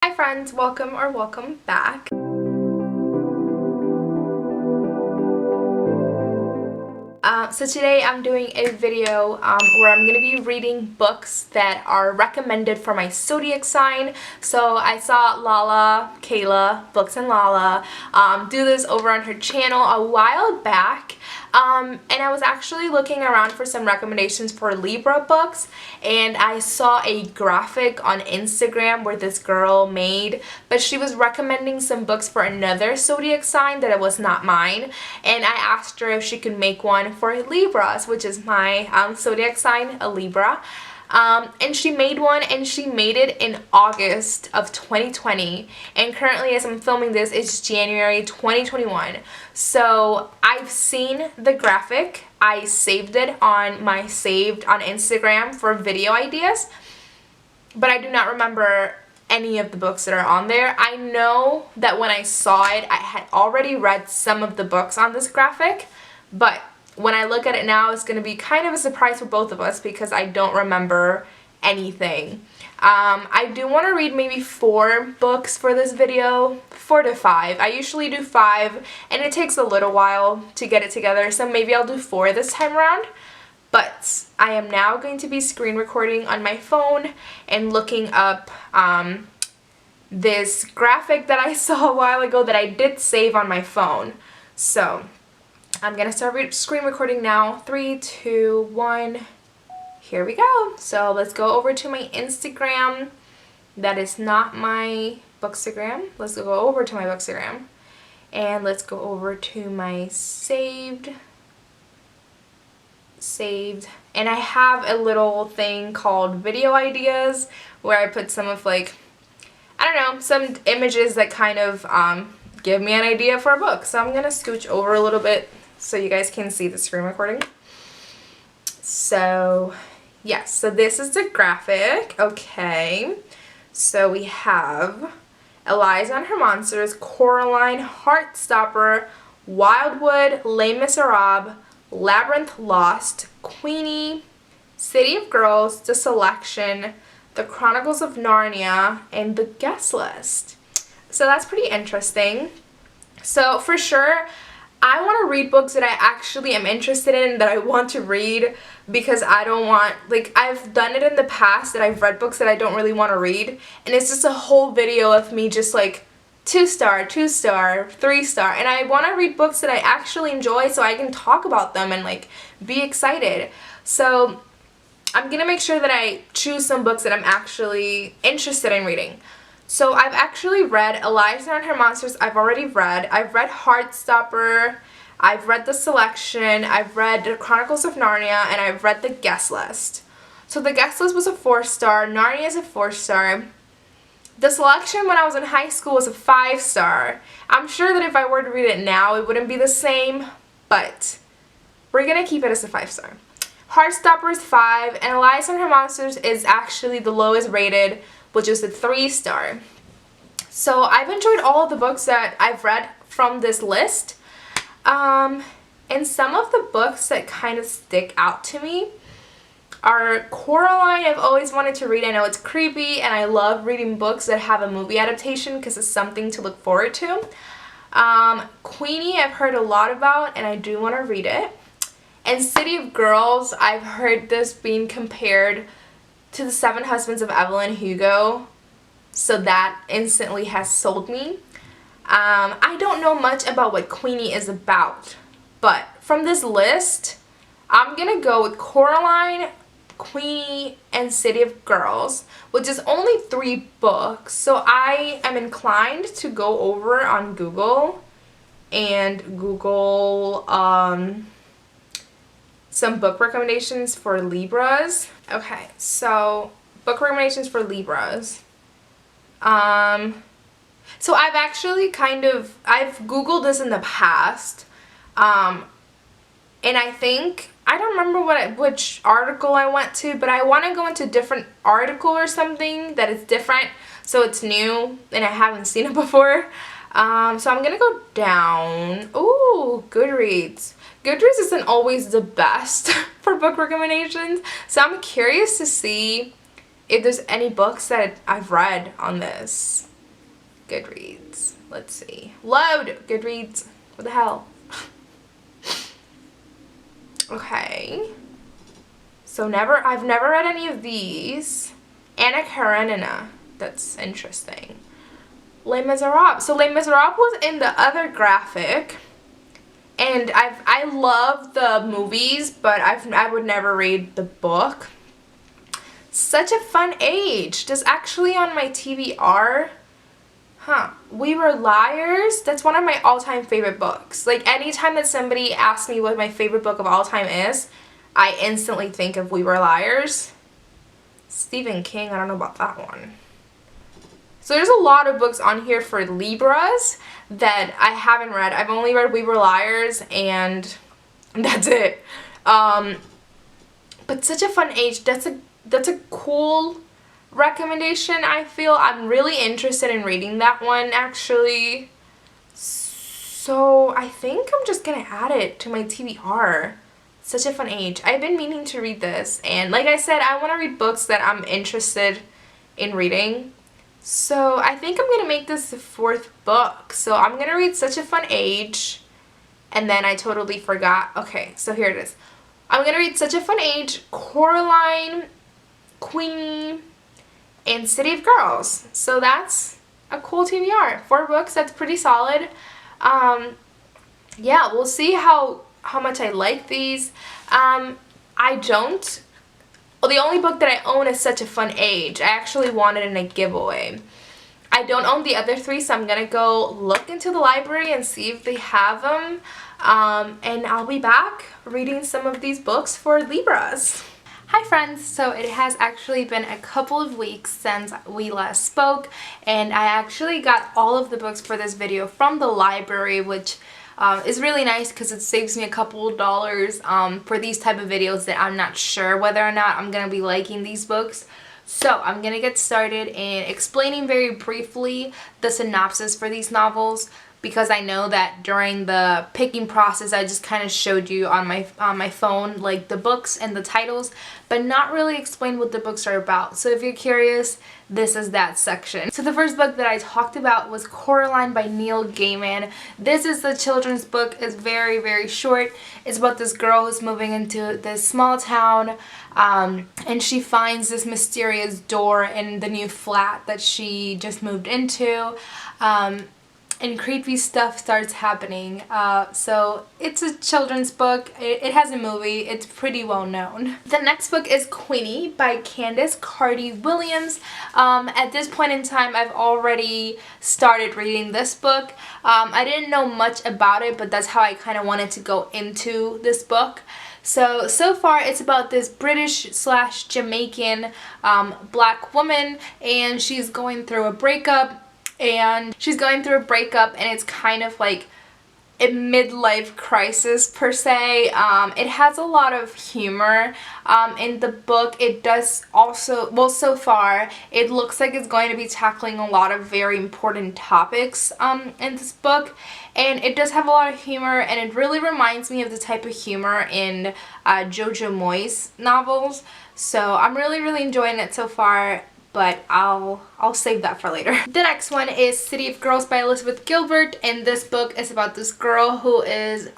Hi friends, welcome back. So today I'm doing a video where I'm going to be reading books that are recommended for my Zodiac sign. So I saw Kayla, Books and Lala, do this over on her channel a while back. And I was actually looking around for some recommendations for Libra books, and I saw a graphic on Instagram where this girl made, but she was recommending some books for another Zodiac sign that it was not mine, and I asked her if she could make one for Libras, which is my Zodiac sign, a Libra. And she made one, and she made it in August of 2020, and currently as I'm filming this it's January 2021. So I've seen the graphic, I saved it on my saved on Instagram for video ideas, but I do not remember any of the books that are on there. I know that when I saw it I had already read some of the books on this graphic, but when I look at it now, it's going to be kind of a surprise for both of us because I don't remember anything. I do want to read maybe 4 books for this video, 4 to 5. I usually do 5 and it takes a little while to get it together, so maybe I'll do 4 this time around. But I am now going to be screen recording on my phone and looking up this graphic that I saw a while ago that I did save on my phone. So I'm gonna start screen recording now. 3, 2, 1, here we go. So let's go over to my Instagram. That is not my Bookstagram. Let's go over to my Bookstagram. And let's go over to my saved. And I have a little thing called video ideas where I put some of I don't know, some images that kind of give me an idea for a book. So I'm gonna scooch over a little bit so you guys can see the screen recording. So yes, so this is the graphic. Okay, so we have Eliza and Her Monsters, Coraline, Heartstopper, Wildwood, Les Miserables, Labyrinth Lost, Queenie, City of Girls, The Selection, The Chronicles of Narnia, and The Guest List. So that's pretty interesting. So for sure I want to read books that I actually am interested in, that I want to read, because I don't want, I've done it in the past that I've read books that I don't really want to read, and it's just a whole video of me just 2-star, 2-star, 3-star, and I want to read books that I actually enjoy so I can talk about them and be excited. So I'm going to make sure that I choose some books that I'm actually interested in reading. So I've actually read Eliza and Her Monsters. I've already read. I've read Heartstopper. I've read The Selection. I've read The Chronicles of Narnia, and I've read The Guest List. So The Guest List was a 4-star. Narnia is a 4-star. The Selection when I was in high school was a 5-star. I'm sure that if I were to read it now, it wouldn't be the same, but we're gonna keep it as a 5-star. Heartstopper is 5, and Eliza and Her Monsters is actually the lowest rated, which is a 3-star. So I've enjoyed all of the books that I've read from this list. And some of the books that kind of stick out to me are Coraline. I've always wanted to read. I know it's creepy, and I love reading books that have a movie adaptation because it's something to look forward to. Queenie I've heard a lot about, and I do want to read it. And City of Girls, I've heard this being compared to The 7 Husbands of Evelyn Hugo, so that instantly has sold me. I don't know much about what Queenie is about, but from this list, I'm gonna go with Coraline, Queenie, and City of Girls, which is only 3 books, so I am inclined to go over on Google and Google some book recommendations for Libras. Okay, so book recommendations for Libras. So I've actually I've Googled this in the past, and I think, I don't remember which article I went to, but I want to go into a different article or something that is different, so it's new and I haven't seen it before. So I'm gonna go down. Ooh, Goodreads. Goodreads isn't always the best for book recommendations, so I'm curious to see if there's any books that I've read on this. Goodreads. Let's see. Load! Goodreads. What the hell? Okay. So I've never read any of these. Anna Karenina. That's interesting. Les Miserables. So Les Miserables was in the other graphic. And I love the movies, but I would never read the book. Such a fun age. Just actually on my TBR. Huh. We Were Liars. That's one of my all-time favorite books. Like, anytime that somebody asks me what my favorite book of all time is, I instantly think of We Were Liars. Stephen King, I don't know about that one. So there's a lot of books on here for Libras that I haven't read. I've only read We Were Liars, and that's it. But such a fun age. That's a cool recommendation, I feel. I'm really interested in reading that one, actually. So I think I'm just gonna add it to my TBR. Such a fun age. I've been meaning to read this, and like I said, I want to read books that I'm interested in reading. So I think I'm gonna make this the 4th book. So I'm gonna read Such a Fun Age, and then I totally forgot. Okay, so here it is. I'm gonna read Such a Fun Age, Coraline, Queenie, and City of Girls. So that's a cool TBR. 4 books, that's pretty solid. Yeah, we'll see how much I like these. Well, the only book that I own is Such a Fun Age. I actually won it in a giveaway. I don't own the other 3, so I'm gonna go look into the library and see if they have them. And I'll be back reading some of these books for Libras. Hi friends, so it has actually been a couple of weeks since we last spoke, and I actually got all of the books for this video from the library, which is really nice because it saves me a couple of dollars for these type of videos that I'm not sure whether or not I'm going to be liking these books. So I'm going to get started in explaining very briefly the synopsis for these novels, because I know that during the picking process I just kind of showed you on my phone like the books and the titles, but not really explain what the books are about. So if you're curious, this is that section. So the first book that I talked about was Coraline by Neil Gaiman. This is the children's book. It's very, very short. It's about this girl who's moving into this small town, and she finds this mysterious door in the new flat that she just moved into. And creepy stuff starts happening. So it's a children's book. It has a movie. It's pretty well known. The next book is Queenie by Candace Carty Williams. At this point in time, I've already started reading this book. I didn't know much about it, but that's how I kind of wanted to go into this book. So far it's about this British/Jamaican black woman, and she's going through a breakup. And it's kind of like a midlife crisis per se. It has a lot of humor in the book. It does also, well, so far it looks like it's going to be tackling a lot of very important topics in this book, and it does have a lot of humor, and it really reminds me of the type of humor in Jojo Moyes novels. So I'm really enjoying it so far, but I'll save that for later. The next one is City of Girls by Elizabeth Gilbert, and this book is about this girl who is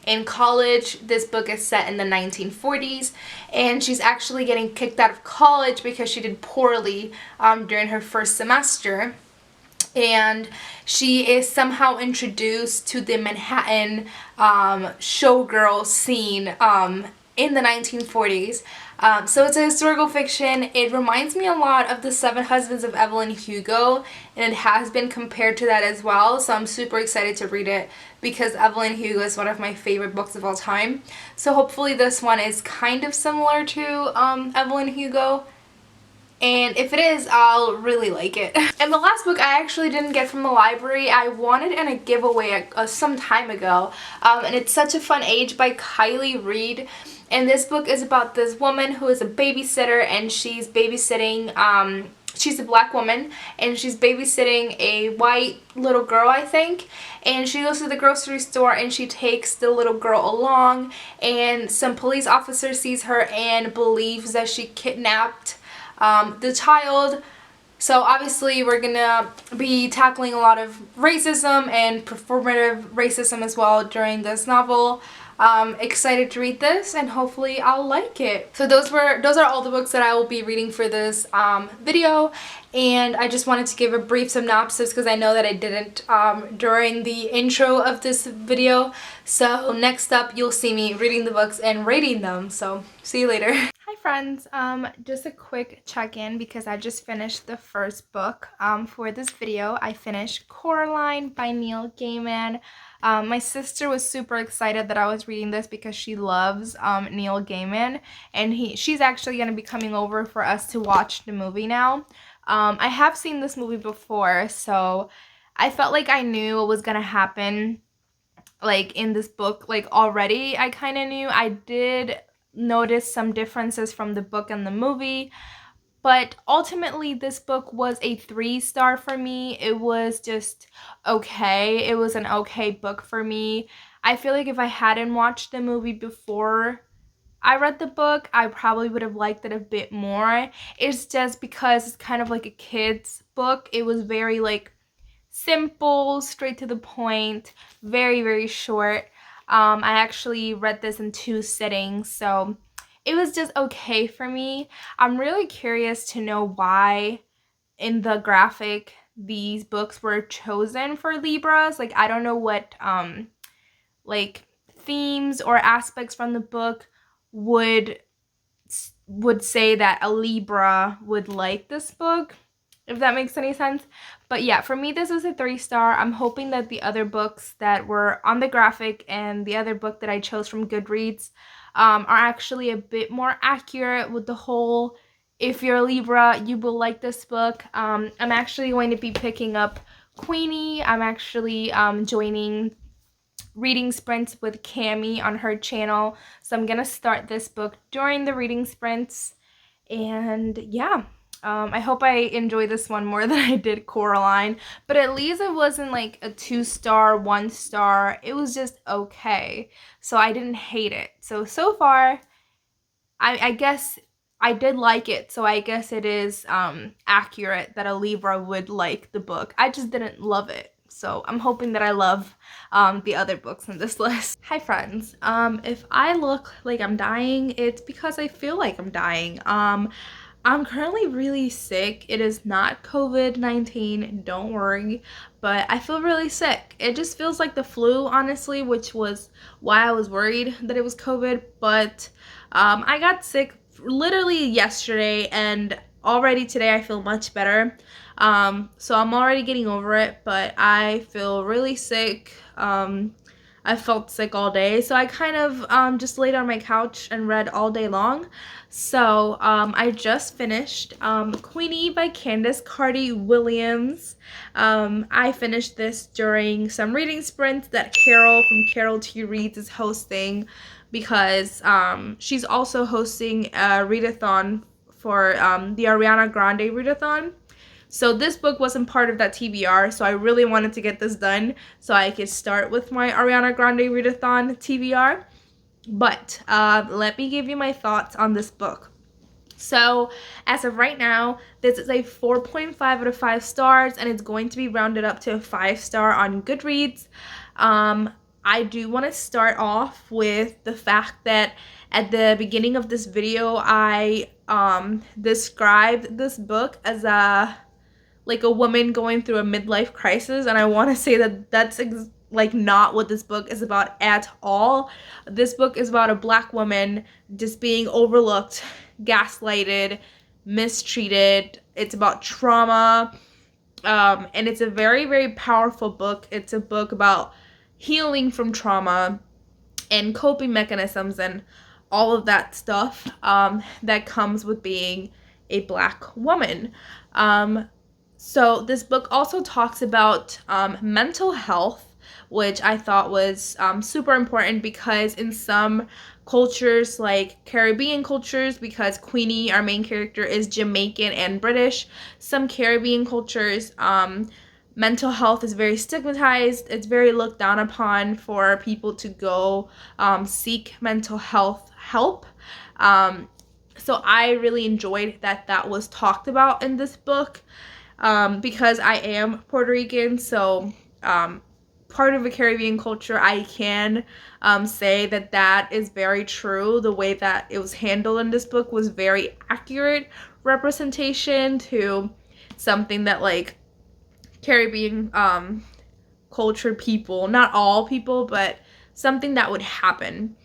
in college. This book is set in the 1940s, and she's actually getting kicked out of college because she did poorly during her first semester. And she is somehow introduced to the Manhattan showgirl scene in the 1940s. So it's a historical fiction. It reminds me a lot of The Seven Husbands of Evelyn Hugo, and it has been compared to that as well, so I'm super excited to read it because Evelyn Hugo is one of my favorite books of all time. So hopefully this one is kind of similar to Evelyn Hugo, and if it is, I'll really like it. And the last book I actually didn't get from the library. I won it in a giveaway some time ago, and it's Such a Fun Age by Kylie Reed. And this book is about this woman who is a babysitter, and she's babysitting, she's a black woman, and she's babysitting a white little girl, I think. And she goes to the grocery store, and she takes the little girl along, and some police officer sees her and believes that she kidnapped the child. So obviously we're gonna be tackling a lot of racism and performative racism as well during this novel. Excited to read this, and hopefully I'll like it. So those are all the books that I will be reading for this video, and I just wanted to give a brief synopsis because I know that I didn't during the intro of this video. So next up you'll see me reading the books and rating them. So see you later. Hi friends, just a quick check-in because I just finished the first book for this video. I finished Coraline by Neil Gaiman. My sister was super excited that I was reading this because she loves Neil Gaiman, and she's actually going to be coming over for us to watch the movie now. I have seen this movie before, so I felt like I knew what was going to happen like in this book like already. I kind of knew. I did notice some differences from the book and the movie, but ultimately this book was a 3-star for me. It was just okay. It was an okay book for me. I feel like if I hadn't watched the movie before I read the book, I probably would have liked it a bit more. It's just because it's kind of like a kid's book. It was very like simple, straight to the point, very, very short. I actually read this in 2 sittings, so it was just okay for me. I'm really curious to know why in the graphic these books were chosen for Libras. Like, I don't know what like themes or aspects from the book would say that a Libra would like this book, if that makes any sense. But yeah, for me this is a 3-star. I'm hoping that the other books that were on the graphic and the other book that I chose from Goodreads are actually a bit more accurate with the whole, if you're a Libra, you will like this book. I'm actually going to be picking up Queenie. I'm actually joining reading sprints with Cami on her channel, so I'm gonna start this book during the reading sprints. And yeah, I hope I enjoy this one more than I did Coraline, but at least it wasn't like a 2-star, 1-star. It was just okay, so I didn't hate it. So far, I guess I did like it, so I guess it is accurate that a Libra would like the book. I just didn't love it. So I'm hoping that I love the other books in this list. Hi friends. If I look like I'm dying, it's because I feel like I'm dying. I'm currently really sick. It is not COVID-19, don't worry, but I feel really sick. It just feels like the flu, honestly, which was why I was worried that it was COVID, but I got sick literally yesterday, and already today I feel much better. So I'm already getting over it, but I feel really sick. I felt sick all day, so I kind of just laid on my couch and read all day long. So I just finished Queenie by Candace Carty Williams. I finished this during some reading sprints that Carol from Carol T Reads is hosting, because she's also hosting a readathon for the Ariana Grande readathon. So this book wasn't part of that TBR, so I really wanted to get this done so I could start with my Ariana Grande readathon TBR. But let me give you my thoughts on this book. So as of right now, this is a 4.5 out of 5 stars, and it's going to be rounded up to a 5-star on Goodreads. I do want to start off with the fact that at the beginning of this video, I described this book as a woman going through a midlife crisis, and I want to say that that's like not what this book is about at all. This book is about a Black woman just being overlooked, gaslighted, mistreated. It's about trauma, and it's a very, very powerful book. It's a book about healing from trauma and coping mechanisms and all of that stuff that comes with being a Black woman. So this book also talks about mental health, which I thought was super important, because in some cultures, like Caribbean cultures, because Queenie, our main character, is Jamaican and British, some Caribbean cultures, mental health is very stigmatized. It's very looked down upon for people to go seek mental health help. So I really enjoyed that was talked about in this book, because I am Puerto Rican, so part of the Caribbean culture. I can say that is very true. The way that it was handled in this book was very accurate representation to something that like Caribbean cultured people, not all people, but something that would happen.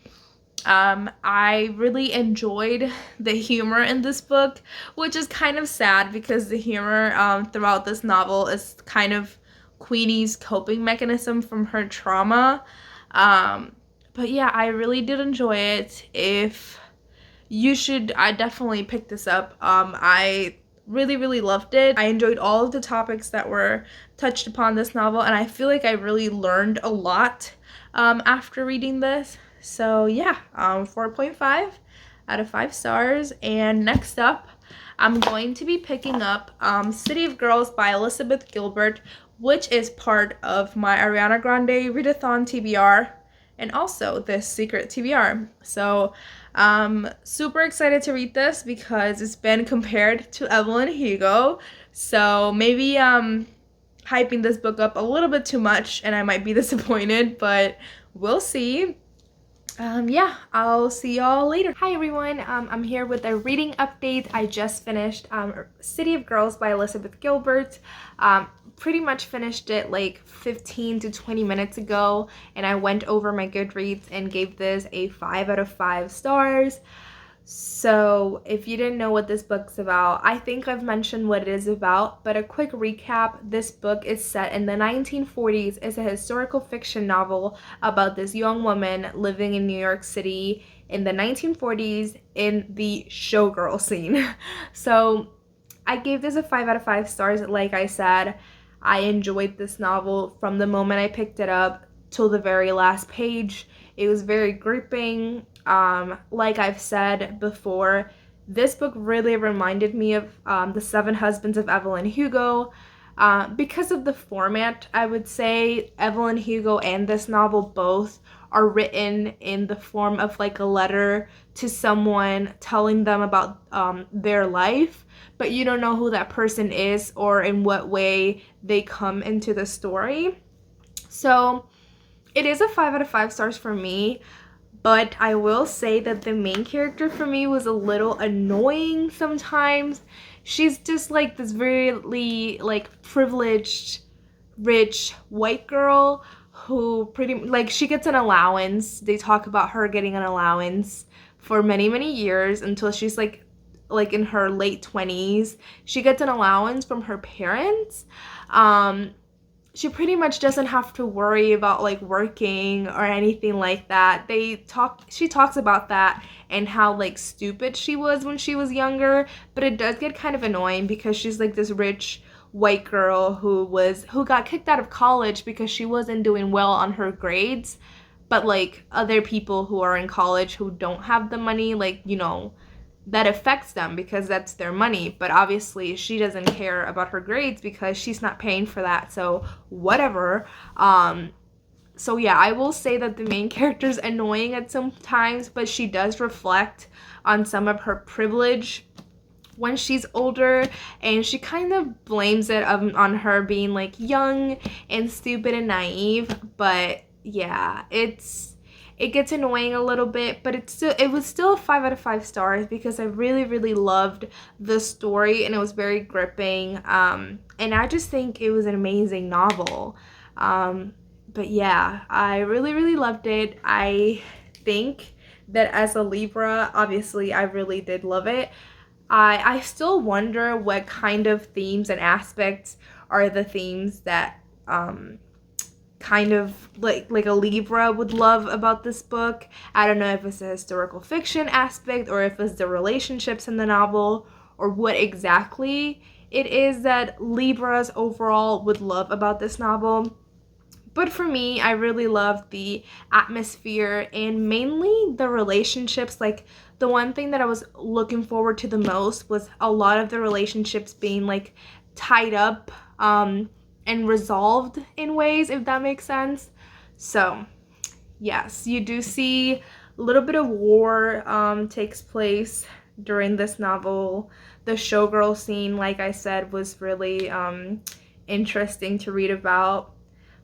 I really enjoyed the humor in this book, which is kind of sad because the humor throughout this novel is kind of Queenie's coping mechanism from her trauma. But yeah, I really did enjoy it. If you should, I definitely pick this up. I really loved it. I enjoyed all of the topics that were touched upon this novel, and I feel like I really learned a lot after reading this. So yeah, 4.5 out of 5 stars. And next up, I'm going to be picking up City of Girls by Elizabeth Gilbert, which is part of my Ariana Grande Readathon TBR and also this secret TBR. So super excited to read this because it's been compared to Evelyn Hugo. So maybe hyping this book up a little bit too much and I might be disappointed, but we'll see. Yeah, I'll see y'all later. Hi everyone, I'm here with a reading update. I just finished City of Girls by Elizabeth Gilbert. Pretty much finished it like 15 to 20 minutes ago, and I went over my Goodreads and gave this a 5 out of 5 stars. So if you didn't know what this book's about, I think I've mentioned what it is about, but a quick recap: this book is set in the 1940s. It's a historical fiction novel about this young woman living in New York City in the 1940s in the showgirl scene. So I gave this a 5 out of 5 stars. Like I said, I enjoyed this novel from the moment I picked it up till the very last page. It was very gripping. Like I've said before, this book really reminded me of The Seven Husbands of Evelyn Hugo. Because of the format, I would say Evelyn Hugo and this novel both are written in the form of like a letter to someone telling them about their life, but you don't know who that person is or in what way they come into the story. So it is a 5 out of 5 stars for me, but I will say that the main character for me was a little annoying sometimes. She's just like this really like privileged, rich white girl who pretty like she gets an allowance. They talk about her getting an allowance for many years until she's like in her late 20s. She gets an allowance from her parents. She pretty much doesn't have to worry about like working or anything like that. She talks about that and how like stupid she was when she was younger, but it does get kind of annoying because she's like this rich white girl who got kicked out of college because she wasn't doing well on her grades, but like other people who are in college who don't have the money, like, you know, that affects them because that's their money. But obviously she doesn't care about her grades because she's not paying for that, so whatever. So yeah, I will say that the main character's annoying at some times, but she does reflect on some of her privilege when she's older, and she kind of blames it on her being like young and stupid and naive. But yeah, it gets annoying a little bit, but it was still a 5 out of 5 stars because I really loved the story and it was very gripping. And I just think it was an amazing novel. But yeah, I really loved it. I think that as a Libra, obviously I really did love it. I still wonder what kind of themes and aspects are the themes that kind of like a Libra would love about this book. I don't know if it's a historical fiction aspect or if it's the relationships in the novel or what exactly it is that Libras overall would love about this novel. But for me, I really loved the atmosphere and mainly the relationships. Like, the one thing that I was looking forward to the most was a lot of the relationships being like tied up and resolved in ways, if that makes sense. So yes, you do see a little bit of war takes place during this novel. The showgirl scene, like I said, was really interesting to read about.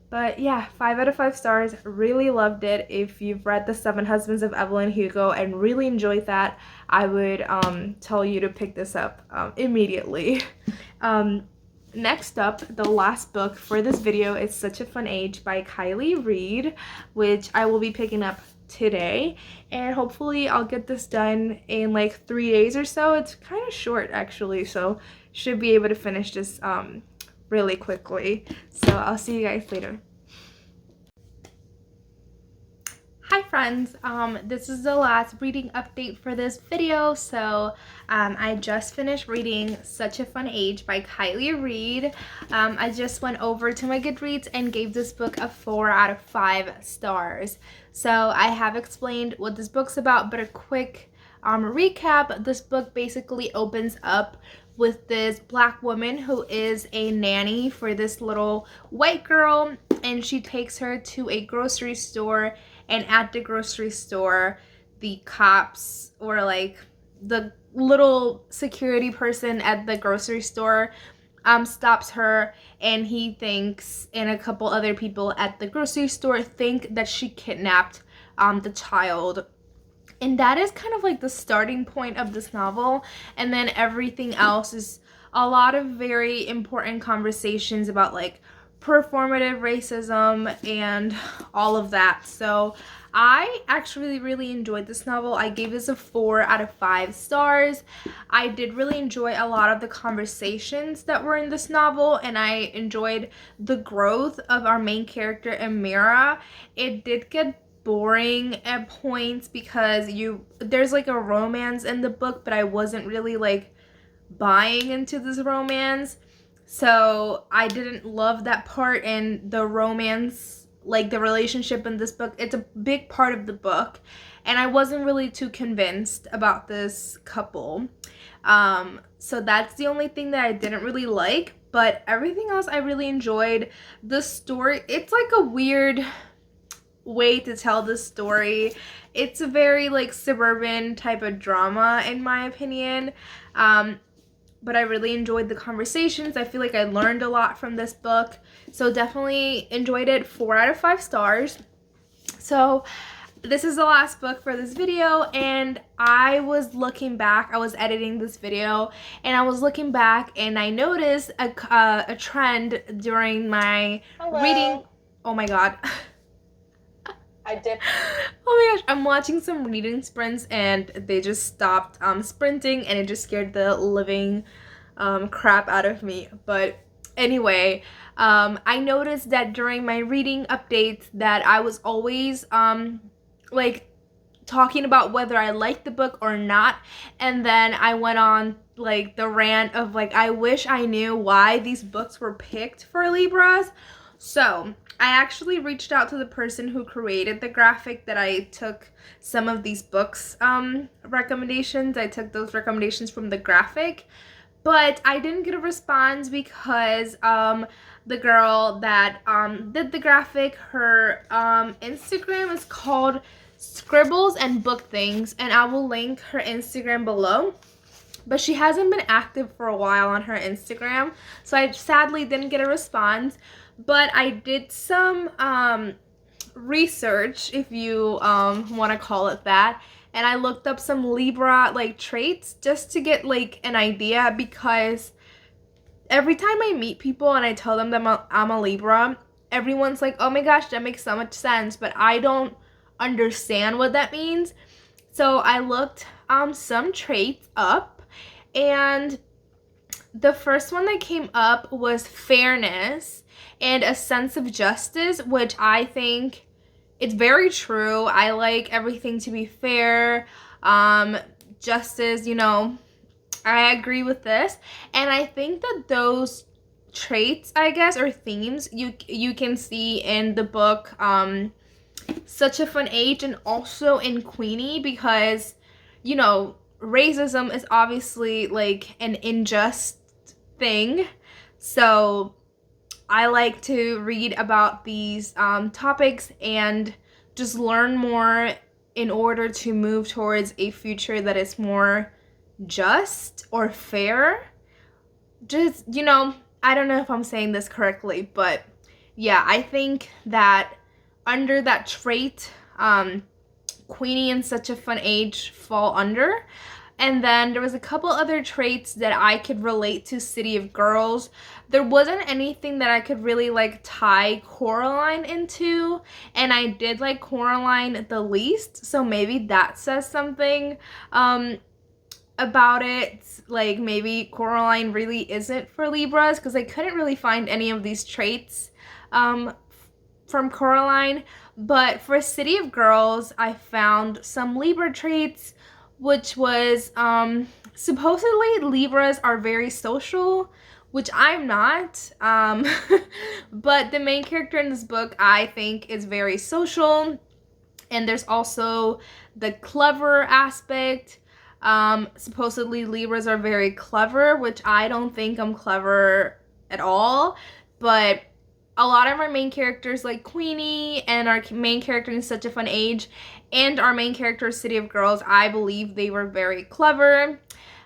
But yeah, 5 out of 5 stars. Really loved it. If you've read The Seven Husbands of Evelyn Hugo and really enjoyed that, I would tell you to pick this up immediately. Next up, the last book for this video is Such a Fun Age by Kylie Reed, which I will be picking up today, and hopefully I'll get this done in like 3 days or so. It's kind of short actually, so should be able to finish this really quickly. So I'll see you guys later. Hi friends, this is the last reading update for this video. So I just finished reading Such a Fun Age by Kylie Reed. I just went over to my Goodreads and gave this book a 4 out of 5 stars. So I have explained what this book's about, but a quick recap. This book basically opens up with this black woman who is a nanny for this little white girl, and she takes her to a grocery store, and at the grocery store the cops, or like the little security person at the grocery store, stops her, and he thinks, and a couple other people at the grocery store think that she kidnapped the child. And that is kind of like the starting point of this novel. And then everything else is a lot of very important conversations about like performative racism and all of that. So I actually really enjoyed this novel. I gave this a 4 out of 5 stars. I did really enjoy a lot of the conversations that were in this novel, and I enjoyed the growth of our main character, Amira. It did get boring at points because there's like a romance in the book, but I wasn't really like buying into this romance, so I didn't love that part. And the romance, like the relationship in this book, it's a big part of the book, and I wasn't really too convinced about this couple. So that's the only thing that I didn't really like, but everything else I really enjoyed. The story, it's like a weird way to tell the story. It's a very like suburban type of drama in my opinion, but I really enjoyed the conversations. I feel like I learned a lot from this book, so definitely enjoyed it. 4 out of 5 stars. So this is the last book for this video, and I was looking back, I was editing this video, and I was looking back, and I noticed a trend during my reading. Oh my god. I did. Oh my gosh, I'm watching some reading sprints and they just stopped sprinting, and it just scared the living crap out of me. But anyway, I noticed that during my reading updates that I was always like talking about whether I liked the book or not, and then I went on like the rant of like, I wish I knew why these books were picked for Libras. So I actually reached out to the person who created the graphic that I took some of these books recommendations. I took those recommendations from the graphic, but I didn't get a response because the girl that did the graphic, her Instagram is called Scribbles and Book Things, and I will link her Instagram below. But she hasn't been active for a while on her Instagram, so I sadly didn't get a response. But I did some research, if you want to call it that, and I looked up some Libra like traits just to get like an idea, because every time I meet people and I tell them that I'm a Libra, everyone's like, oh my gosh, that makes so much sense, but I don't understand what that means. So I looked some traits up, and the first one that came up was fairness and a sense of justice, which I think it's very true. I like everything to be fair, justice, you know, I agree with this. And I think that those traits, I guess, or themes you can see in the book Such a Fun Age, and also in Queenie, because, you know, racism is obviously like an unjust thing. So I like to read about these topics and just learn more in order to move towards a future that is more just or fair. Just, you know, I don't know if I'm saying this correctly, but yeah, I think that under that trait, Queenie and Such a Fun Age fall under. And then there was a couple other traits that I could relate to City of Girls. There wasn't anything that I could really like tie Coraline into, and I did like Coraline the least, so maybe that says something about it. Like maybe Coraline really isn't for Libras, because I couldn't really find any of these traits from Coraline. But for City of Girls, I found some Libra traits, which was supposedly Libras are very social, which I'm not. But the main character in this book, I think, is very social. And there's also the clever aspect. Supposedly Libras are very clever, which I don't think I'm clever at all. But a lot of our main characters like Queenie and our main character in Such a Fun Age and our main character City of Girls, I believe they were very clever.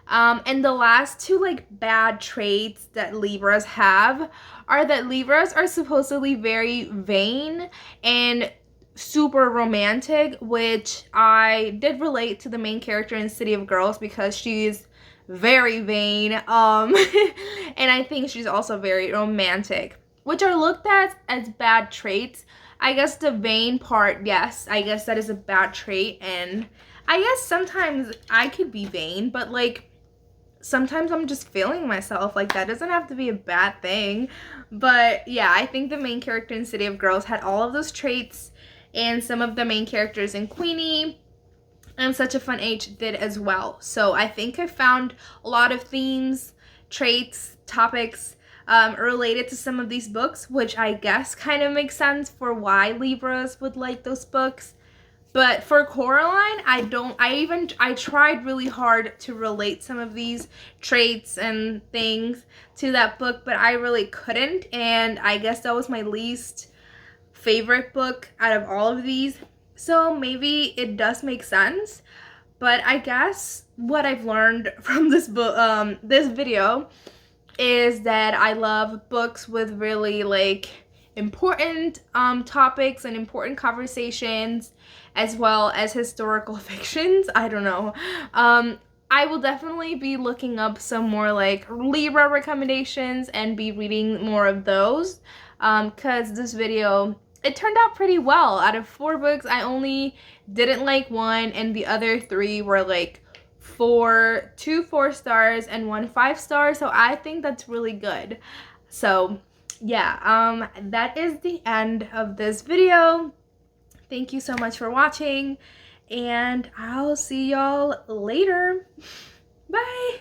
And the last two like bad traits that Libras have are that Libras are supposedly very vain and super romantic, which I did relate to the main character in City of Girls because she's very vain. And I think she's also very romantic, which are looked at as bad traits. I guess the vain part, yes, I guess that is a bad trait. And I guess sometimes I could be vain, but like sometimes I'm just feeling myself. Like that doesn't have to be a bad thing. But yeah, I think the main character in City of Girls had all of those traits, and some of the main characters in Queenie and Such a Fun Age did as well. So I think I found a lot of themes, traits, topics related to some of these books, which I guess kind of makes sense for why Libras would like those books. But for Coraline, I tried really hard to relate some of these traits and things to that book, but I really couldn't. And I guess that was my least favorite book out of all of these. So maybe it does make sense. But I guess what I've learned from this book, this video, is that I love books with really like important topics and important conversations, as well as historical fictions. I don't know. I will definitely be looking up some more like Libra recommendations and be reading more of those, because this video, it turned out pretty well. Out of 4 books, I only didn't like 1, and the other 3 were like 2 4 stars and 1 5 star. So I think that's really good. So yeah, that is the end of this video. Thank you so much for watching, and I'll see y'all later. Bye.